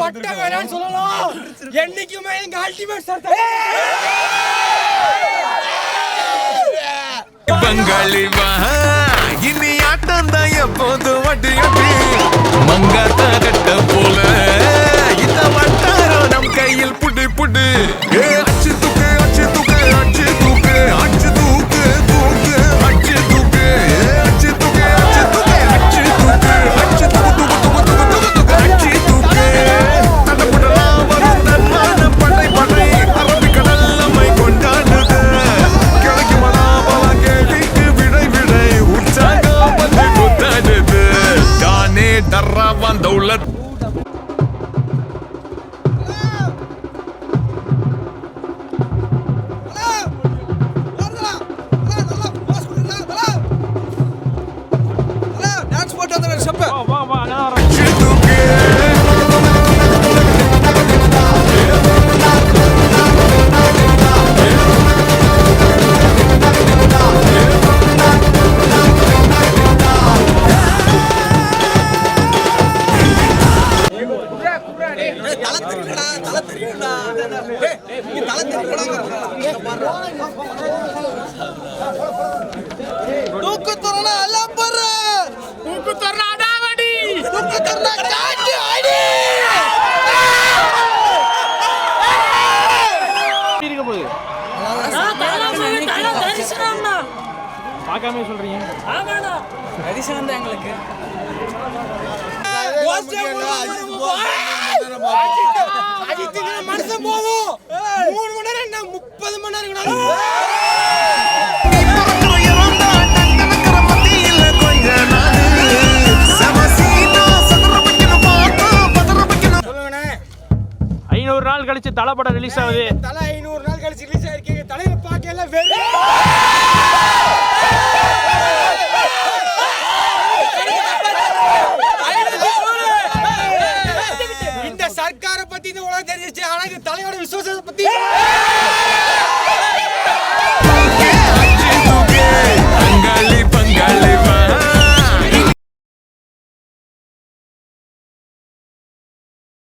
பட்ட வேணான்னு சொல்லலாம். என்னைக்குமே எங்க அல்டிமேட் சார் பங்காளி இனி ஆட்டம் தான் எப்போது வட்டி அடி மங்காத்த கட்ட போல இந்த வட்டாரம் நம் கையில் புடி புடி அச்சு தூக்கு அச்சு தூக்கு அச்சு தூக்கு அச்சு தூக்கு தூக்கு அச்சு தூக்கு அச்சு தூக்கு அச்சு தூக்கு அச்சு தூக்கு அச்சு தூக்கு தூக்கு தூக்கு தூக்கு தூக்கு அச்சு தூக்கு தடபுடலாம் வரும் தன்மான படை படை அரபி கடல் நம்மை கொண்டாடுது கிழக்கு மலாபல கேள்விக்கு விடை விடை உற்சாகம் வந்து குத்தாடுது தானே டர்ராவான் தௌலத் பார்க்காம சொல்றீங்க தரிசனம் தான் எங்களுக்கு. மனுஷன் போதும் 3 மணி நேரம் என்ன 30 மணி நேரம் ஐநூறு நாள் கழிச்சு தலை படம் ரிலீஸ் ஆகுது. தலை 500 நாள் கழிச்சு ரிலீஸ் ஆயிருக்கீங்க. தலையை பார்க்க எல்லாம் வெறும் இந்த சர்க்காரை பத்தி இந்த உலகம் தெரிஞ்சிச்சு. ஆனா தலையோட விசுவாசத்தை பத்தி